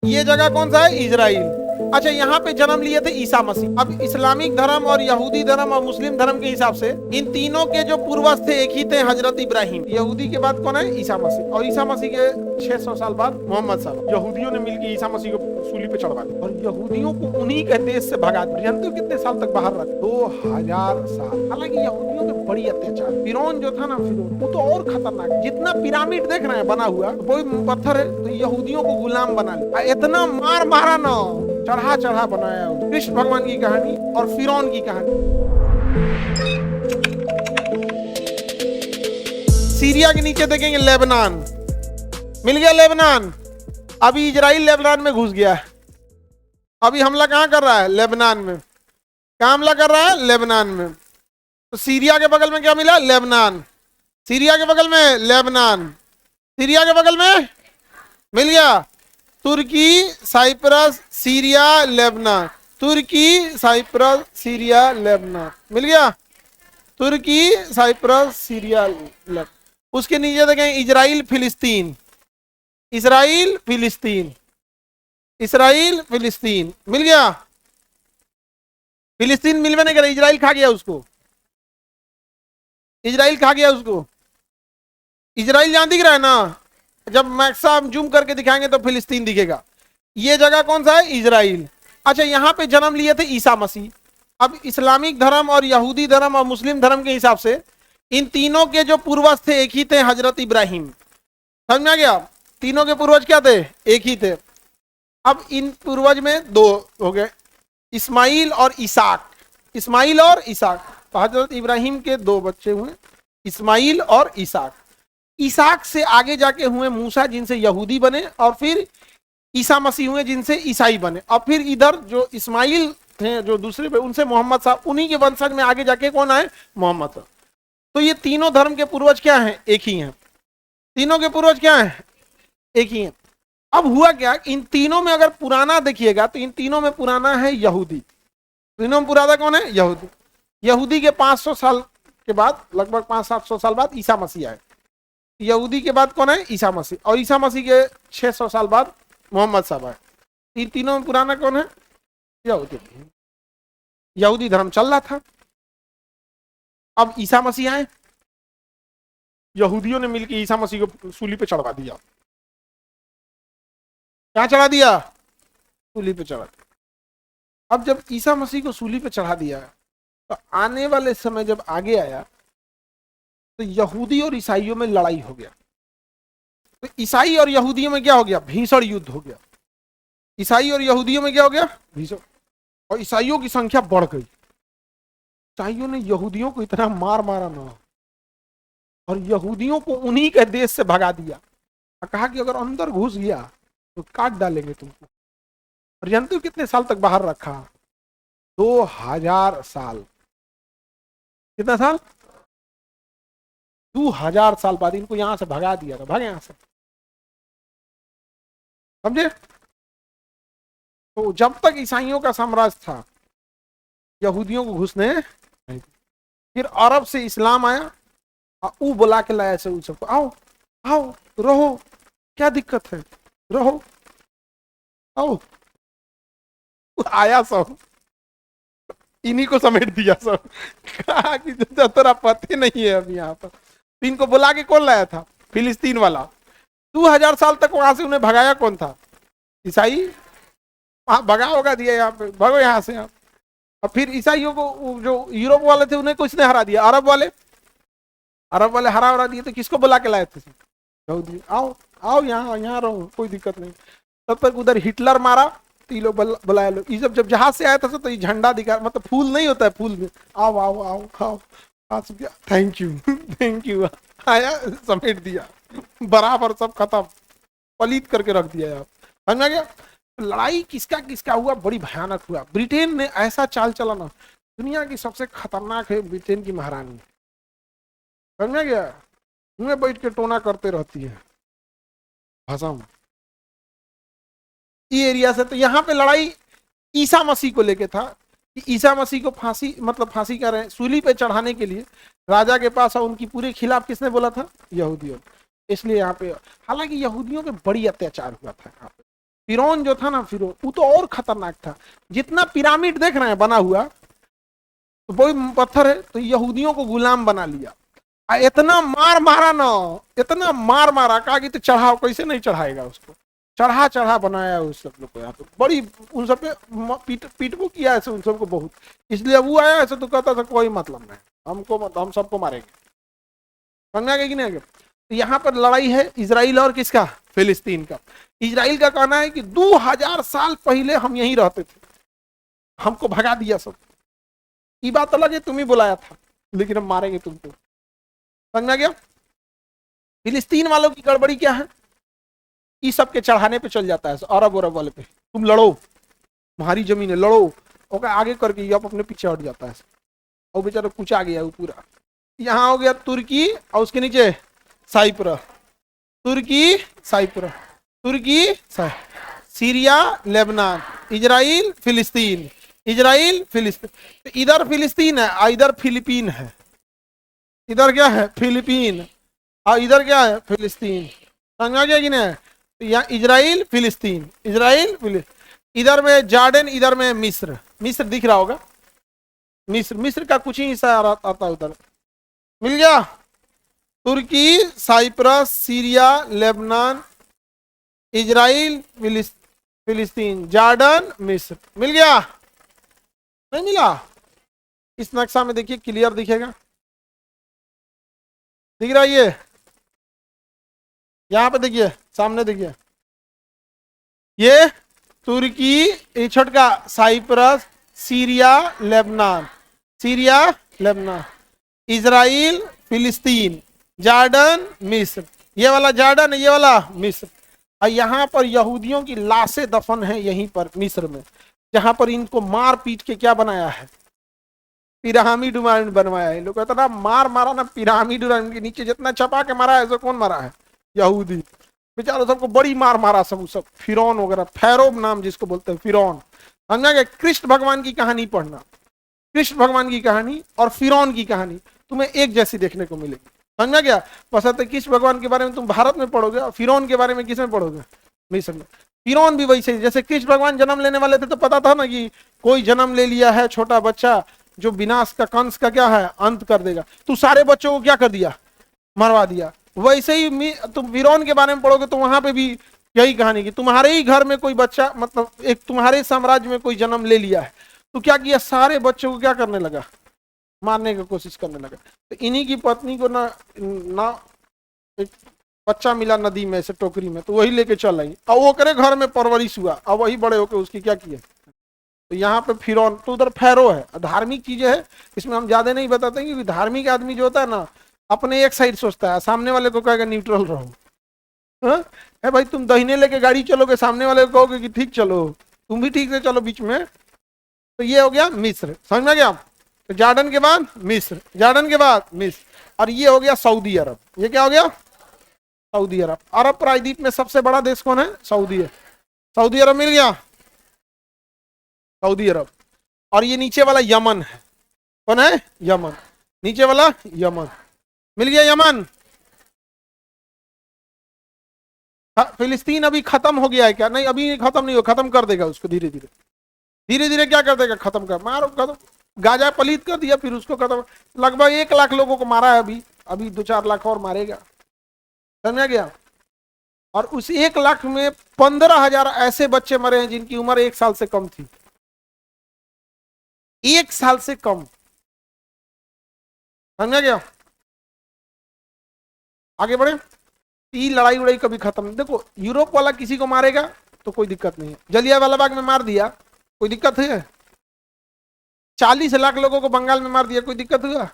ये जगह कौन सा है? इजराइल। अच्छा, यहाँ पे जन्म लिए थे ईसा मसीह। अब इस्लामिक धर्म और यहूदी धर्म और मुस्लिम धर्म के हिसाब से इन तीनों के जो पूर्वज थे एक ही थे, हजरत इब्राहिम। यहूदी के बाद कौन है? ईसा मसीह। और ईसा मसीह के 600 साल बाद मोहम्मद साहब। यहूदियों ने मिलकर ईसा मसीह को सूली पे चढ़वा दिया और यहूदियों को उन्हीं के देश से भगा दिया। जानते हो कितने साल तक बाहर रख? 2000 साल। हालांकि यहूदियों में बड़ी अत्याचार। फिरौन जो था ना, फिरौन वो तो और खतरनाक। जितना पिरामिड देख रहे हैं बना हुआ, कोई पत्थर है तो यहूदियों को गुलाम बना लिया। इतना मार मारा ना, चढ़ा चढ़ा बनाया। कृष्ण भगवान की कहानी और फिरौन की कहानी। सीरिया के नीचे देखेंगे लेबनान, मिल गया लेबनान। अभी इजराइल लेबनान में घुस गया है। अभी हमला कहां कर रहा है? लेबनान में। क्या हमला कर रहा है? लेबनान में। तो सीरिया के बगल में क्या मिला? लेबनान। सीरिया के बगल में लेबनान। सीरिया के बगल में मिल गया तुर्की, साइप्रस, सीरिया, लेबनान। तुर्की, साइप्रस, सीरिया, लेबनान। मिल गया तुर्की, साइप्रस, सीरिया, लेबनान। उसके नीचे देखें इजराइल, फिलिस्तीन। इजराइल, फिलिस्तीन, इजराइल, फिलिस्तीन। मिल गया। फिलिस्तीन मिलवे नहीं करे, इजराइल खा गया उसको। इजराइल खा गया उसको। इजराइल जहां दिख रहा है ना, जब मैक्सिमम जूम करके दिखाएंगे तो फिलिस्तीन दिखेगा। ये जगह कौन सा है? इजराइल। अच्छा, यहाँ पे जन्म लिए थे ईसा मसीह। अब इस्लामिक धर्म और यहूदी धर्म और मुस्लिम धर्म के हिसाब से इन तीनों के जो पूर्वज थे एक ही थे, हजरत इब्राहिम। समझ में आ गया? तीनों के पूर्वज क्या थे? एक ही थे। अब इन पूर्वज में दो हो गए, इस्माइल और इसाक। इस्माइल और इसाक। तो हजरत इब्राहिम के दो बच्चे हुए, इस्माइल और इसाक। इसाक से आगे जाके हुए मूसा, जिनसे यहूदी बने, और फिर ईसा मसीह हुए जिनसे ईसाई बने। और फिर इधर जो इस्माइल थे जो दूसरे पे, उनसे मोहम्मद साहब। उन्हीं के वंशज में आगे जाके कौन आए? मोहम्मद साहब। तो ये तीनों धर्म के पूर्वज क्या हैं? एक ही हैं। तीनों के पूर्वज क्या हैं? एक ही हैं। अब हुआ क्या, इन तीनों में अगर पुराना देखिएगा तो इन तीनों में पुराना है यहूदी। तीनों में पुराना कौन है? यहूदी। यहूदी के 500 साल के बाद, लगभग 500-700 साल बाद ईसा मसीह आए। यहूदी के बाद कौन है? ईसा मसीह। और ईसा मसीह के 600 साल बाद मोहम्मद साहब आए। इन तीनों में पुराना कौन है? यहूदी। यहूदी धर्म चल रहा था। अब ईसा मसीह आए, यहूदियों ने मिलकर ईसा मसीह को सूली पे चढ़वा दिया। क्या चढ़ा दिया? सूली पे चढ़ा दिया। अब जब ईसा मसीह को सूली पे चढ़ा दिया तो आने वाले समय जब आगे आया तो यहूदी और ईसाइयों में लड़ाई हो गया। तो ईसाई और यहूदियों में क्या हो गया? भीषण युद्ध हो गया। ईसाई और यहूदियों में क्या हो गया? भीषण। और ईसाइयों की संख्या बढ़ गई। ईसाइयों ने यहूदियों को इतना मार मारा ना, और यहूदियों को उन्हीं के देश से भगा दिया। और कहा कि अगर अंदर घुस गया तो काट डालेंगे तुमको। और जानते हो कितने साल तक बाहर रखा? 2000 साल। कितना साल? 2000 साल बाद इनको यहां से भगा दिया था। भागे यहां से, समझे? तो जब तक ईसाइयों का साम्राज्य था, यहूदियों को घुसने नहीं। फिर अरब से इस्लाम आया, वो बुला के लाया से उन सबको, आओ आओ रहो, क्या दिक्कत है, रहो आओ। आया सब, इन्हीं को समेट दिया सब। कहा कि तेरा पति नहीं है अभी यहाँ पर। इनको बुला के कौन लाया था? फिलिस्तीन वाला। 2000 साल तक वहां से उन्हें भगाया कौन था? ईसाई। भगा होगा दिया यहाँ पे, भगो यहाँ से आप। और फिर ईसाइयों को जो यूरोप वाले थे उन्हें किसने हरा दिया? अरब वाले। अरब वाले हरा दिए। तो किसको बुला के लाए थे? यहूदी। आओ आओ यहाँ, यहाँ रहो, कोई दिक्कत नहीं। तब तक उधर हिटलर मारा तो ये लोग बुलाया लो। ये जब जहाज से आया था तो ये झंडा दिखा, मतलब फूल नहीं होता है, फूल में आओ आओ आओ आओ। Thank you thank you. आया, समेट दिया, बराबर सब खत्म, पलीत करके रख दिया यार। समझ में आ गया? लड़ाई किसका किसका हुआ? बड़ी भयानक हुआ। ब्रिटेन ने ऐसा चाल चला ना, दुनिया की सबसे खतरनाक है ब्रिटेन की महारानी। समझ में आ गया? मुंह बैठ के टोना करते रहती है, भसम ये एरिया से। तो यहाँ पे लड़ाई ईसा मसीह को लेके था कि ईसा मसीह को फांसी, मतलब फांसी कर रहे हैं, सूली पे चढ़ाने के लिए राजा के पास। और उनकी पूरे खिलाफ किसने बोला था? यहूदियों। इसलिए यहाँ पे, हालांकि यहूदियों पे बड़ी अत्याचार हुआ था यहाँ पे। फिरौन जो था ना, फिरौन वो तो और खतरनाक था। जितना पिरामिड देख रहे हैं बना हुआ, तो वही पत्थर है, तो यहूदियों को गुलाम बना लिया। इतना मार मारा ना, इतना मार मारा, कहा कि तो चढ़ाओ, कैसे नहीं चढ़ाएगा उसको, चढ़ा चढ़ा बनाया उस सब लोग को यहाँ पे बड़ी, उन सब पे पीट को किया ऐसे उन सबको बहुत। इसलिए वो आया ऐसे तो कहता था कोई मतलब नहीं, हमको मत, हम सबको मारेंगे। समझ में आ गया कि नहीं आ गया? तो यहाँ पर लड़ाई है इजराइल और किसका, फिलिस्तीन का। इजराइल का कहना है कि 2000 साल पहले हम यहीं रहते थे, हमको भगा दिया सब। ये बात अलग है, तुम ही बुलाया था, लेकिन हम मारेंगे तुमको। समझ में आ गया? फिलिस्तीन वालों की गड़बड़ी क्या है, ये सब के चढ़ाने पे चल जाता है, अरब अरब वाले पे, तुम लड़ो, तुम्हारी जमीन है, लड़ो, और आगे करके ये अपने पीछे हट जाता है, और बेचारा कुछ आ गया वो पूरा। यहाँ हो गया तुर्की, और उसके नीचे साइप्रस, तुर्की साइप्रस, तुर्की सीरिया लेबनान, इजराइल फिलिस्तीन, इजराइल फिलिस्तीन। तो इधर फिलिस्तीन है, इधर फिलिपीन है, इधर क्या है, फिलिपीन, और इधर क्या है, फिलिस्तीन। समझ में आ गया कि नहीं? तो यहाँ इजराइल फिलिस्तीन, इजराइल फिलिस्तीन, इधर में जॉर्डन, इधर में मिस्र, मिस्र दिख रहा होगा, मिस्र, मिस्र का कुछ ही हिस्सा आता है उधर। मिल गया? तुर्की, साइप्रस, सीरिया, लेबनान, इजराइल फिलिस्तीन, जॉर्डन, मिस्र। मिल गया? नहीं मिला? इस नक्शा में देखिए, क्लियर दिखेगा, दिख रहा है ये, यहां पे देखिए, सामने देखिए, ये तुर्की, ये छोटका Cyprus, Syria Lebanon, Syria Lebanon, Israel फिलिस्तीन, जॉर्डन मिस्र, ये वाला जॉर्डन, ये वाला मिस्र। और यहाँ पर यहूदियों की लाशें दफन है यहीं पर मिस्र में, जहां पर इनको मार पीट के क्या बनाया है, पिरामिड बनवाया है। लोग इतना मार मारा ना, पिरामिड के नीचे जितना छपा के मारा है, ऐसा कौन मारा है, यहूदी। बेचारों सबको बड़ी मार मारा, सब फिरौन वगैरह, फैरो नाम जिसको बोलते हैं, फिरौन। समझा गया? कृष्ण भगवान की कहानी पढ़ना, कृष्ण भगवान की कहानी और फिरौन की कहानी तुम्हें एक जैसी देखने को मिलेगी। समझा गया? बशर्ते कृष्ण भगवान के बारे में तुम भारत में पढ़ोगे, और फिरौन के बारे में किस में पढ़ोगे, मिस्र में। फिरौन भी वैसे, जैसे कृष्ण भगवान जन्म लेने वाले थे तो पता था ना कि कोई जन्म ले लिया है छोटा बच्चा, जो विनाश का, कंस का क्या है, अंत कर देगा। तू सारे बच्चों को क्या कर दिया, मरवा दिया। वैसे ही तुम फिरौन के बारे में पढ़ोगे तो वहां पे भी यही कहानी की, तुम्हारे ही घर में कोई बच्चा, मतलब एक तुम्हारे साम्राज्य में कोई जन्म ले लिया है, तो क्या किया, सारे बच्चों को क्या करने लगा, मारने की कोशिश करने लगा। तो इन्हीं की पत्नी को ना एक बच्चा मिला नदी में से, टोकरी में, तो वही लेके चल आई, और वो करे घर में परवरिश हुआ, और वही बड़े होकर उसकी क्या किया। तो यहाँ पे फिरौन, तो उधर फैरो है। धार्मिक चीजें है, इसमें हम ज्यादा नहीं बताते, क्योंकि धार्मिक आदमी जो होता है ना, अपने एक साइड सोचता है, सामने वाले को कहेगा न्यूट्रल रहो। है भाई, तुम दहीने लेके गाड़ी चलोगे, सामने वाले को कहोगे कि ठीक चलो, तुम भी ठीक से चलो बीच में। तो ये हो गया मिस्र, समझ में गया? तो जॉर्डन के बाद मिस्र, जॉर्डन के बाद मिस्र, और ये हो गया सऊदी अरब। ये क्या हो गया, सऊदी अरब। अरब प्रायद्वीप में सबसे बड़ा देश कौन है, सऊदी है। सऊदी अरब मिल गया, सऊदी अरब। और ये नीचे वाला यमन है, कौन है, यमन, नीचे वाला यमन। मिल गया यमन। फिलिस्तीन अभी खत्म हो गया है क्या, नहीं अभी खत्म नहीं हो, खत्म कर देगा उसको धीरे धीरे, धीरे धीरे क्या कर देगा, खत्म कर, मारो खत्म। गाजा पलीत कर दिया, फिर उसको खत्म। लगभग 1 लाख लोगों को मारा है अभी, अभी 2-4 लाख और मारेगा। समझा गया? और उस 1 लाख में 15,000 ऐसे बच्चे मरे हैं जिनकी उम्र 1 साल से कम थी, 1 साल से कम। समझा गया? आगे बढ़े। ये लड़ाई उड़ाई कभी खत्म नहीं। देखो, यूरोप वाला किसी को मारेगा तो कोई दिक्कत नहीं है, जलियांवाला बाग में मार दिया, कोई दिक्कत है? 40 लाख लोगों को बंगाल में मार दिया, कोई दिक्कत हुआ?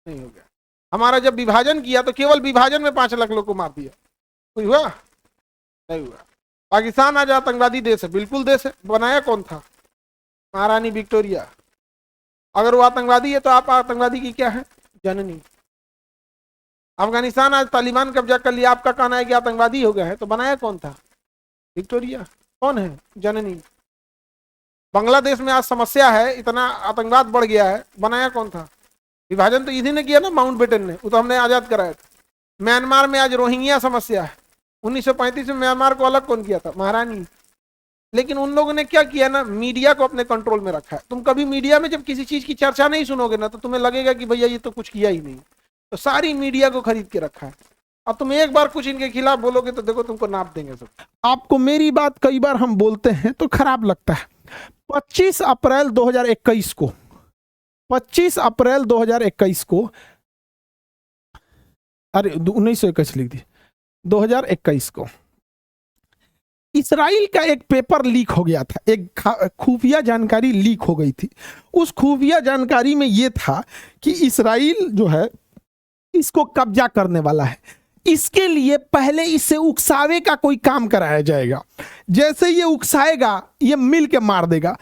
नहीं हो गया। हमारा जब विभाजन किया तो केवल विभाजन में 5 लाख लोग को मार दिया, कोई हुआ? नहीं हुआ। पाकिस्तान आज आतंकवादी देश है, बिल्कुल देश है, बनाया कौन था, महारानी विक्टोरिया। अगर वो आतंकवादी है तो आप आतंकवादी की क्या है, जननी। अफगानिस्तान आज तालिबान कब्जा कर लिया, आपका कहना है कि आतंकवादी हो गया है, तो बनाया कौन था, विक्टोरिया। कौन है, जननी। बांग्लादेश में आज समस्या है, इतना आतंकवाद बढ़ गया है, बनाया कौन था, विभाजन तो इसी ने किया ना, माउंटबेटन ने, वो तो हमने आजाद कराया था। म्यांमार में आज रोहिंग्या समस्या है, 1935 में म्यांमार को अलग कौन किया था, महारानी। लेकिन उन लोगों ने क्या किया ना, मीडिया को अपने कंट्रोल में रखा है। तुम कभी मीडिया में जब किसी चीज की चर्चा नहीं सुनोगे ना, तो तुम्हें लगेगा कि भैया ये तो कुछ किया ही नहीं। तो सारी मीडिया को खरीद के रखा है। अब तुम एक बार कुछ इनके खिलाफ बोलोगे तो देखो तुमको नाप देंगे सब। आपको मेरी बात कई बार हम बोलते हैं तो खराब लगता है। 25 अप्रैल 2021 को 25 अप्रैल 2021 को, अरे 1921 लिख दी, 2021 को इसराइल का एक पेपर लीक हो गया था। एक खुफिया जानकारी लीक हो गई थी। उस खुफिया जानकारी में यह था कि इसराइल जो है इसको कब्जा करने वाला है। इसके लिए पहले इससे उकसावे का कोई काम कराया जाएगा। जैसे ये उकसाएगा ये मिल के मार देगा।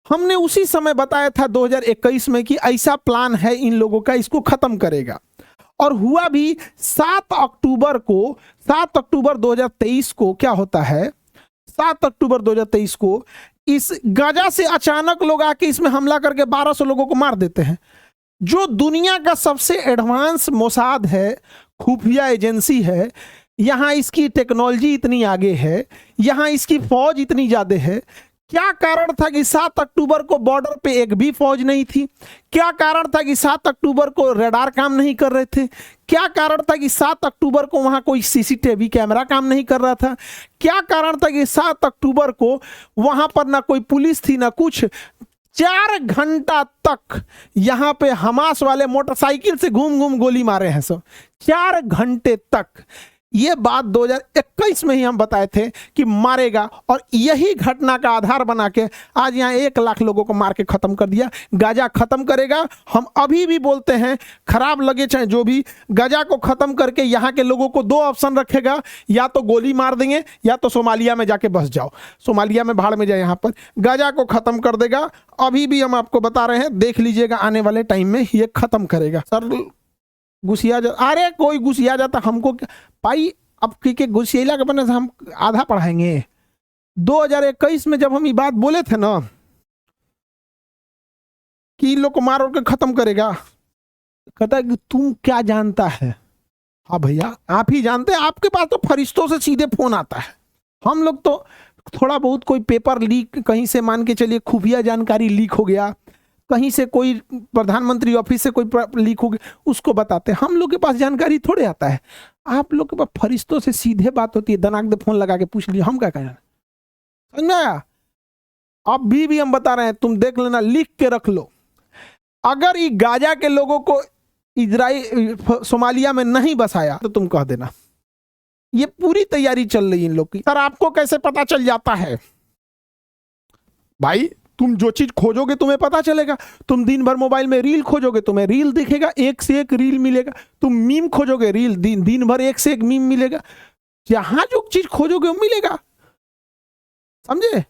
हमने उसी समय बताया था 2021 में कि ऐसा प्लान है इन लोगों का, इसको खत्म करेगा। और हुआ भी 7 अक्टूबर 2023 को क्या होता है, 7 अक्टूबर 2023 को इस गाजा से अचानक लोग आके इसमें हमला करके 1200 लोगों को मार देते हैं। जो दुनिया का सबसे एडवांस मोसाद है, खुफिया एजेंसी है, यहां इसकी टेक्नोलॉजी इतनी आगे है, यहां इसकी फौज इतनी ज्यादा है। क्या कारण था कि 7 अक्टूबर को बॉर्डर पे एक भी फौज नहीं थी? क्या कारण था कि 7 अक्टूबर को रडार काम नहीं कर रहे थे? क्या कारण था कि 7 अक्टूबर को वहां कोई सीसीटीवी कैमरा काम नहीं कर रहा था? क्या कारण था कि 7 अक्टूबर को वहां पर ना कोई पुलिस थी ना कुछ? 4 घंटा तक यहां पे हमास वाले मोटरसाइकिल से घूम घूम गोली मारे हैं सब, 4 घंटे तक। ये बात 2021 में ही हम बताए थे कि मारेगा, और यही घटना का आधार बना के आज यहाँ 1 लाख लोगों को मार के खत्म कर दिया। गाजा खत्म करेगा। हम अभी भी बोलते हैं, खराब लगे चाहे जो भी, गाजा को खत्म करके यहाँ के लोगों को 2 ऑप्शन रखेगा, या तो गोली मार देंगे या तो सोमालिया में जाके बस जाओ, सोमालिया में भाड़ में जाए। यहाँ पर गाजा को खत्म कर देगा। अभी भी हम आपको बता रहे हैं, देख लीजिएगा आने वाले टाइम में ये खत्म करेगा। सर घुसिया जा, अरे कोई घुसिया जाता हमको भाई, अब के घुसिया के बने से हम आधा पढ़ाएंगे। 2021 में जब हम ये बात बोले थे ना कि इन लोग को मार के खत्म करेगा, कहता है कि तुम क्या जानता है। हाँ भैया आप ही जानते हैं, आपके पास तो फरिश्तों से सीधे फोन आता है। हम लोग तो थोड़ा बहुत कोई पेपर लीक कहीं से, मान के चलिए खुफिया जानकारी लीक हो गया, कहीं से कोई प्रधानमंत्री ऑफिस से कोई लीक हो गया, उसको बताते हैं। हम लोग के पास जानकारी थोड़े आता है। आप लोग के पास फरिश्तों से सीधे बात होती है। दनाक दे फोन लगा के पूछ लिया, हम क्या कहें, समझ में आया? अब भी हम बता रहे हैं, तुम देख लेना, लिख के रख लो। अगर ये गाजा के लोगों को इजराइल सोमालिया में नहीं बसाया तो तुम कह देना। ये पूरी तैयारी चल रही है इन लोग की। सर आपको कैसे पता चल जाता है? भाई तुम जो चीज खोजोगे तुम्हें पता चलेगा। तुम दिन भर मोबाइल में रील खोजोगे, तुम्हें रील दिखेगा, एक से एक रील मिलेगा। तुम मीम खोजोगे, रील दिन भर एक से एक मीम मिलेगा। जहां जो चीज खोजोगे वो मिलेगा, समझे?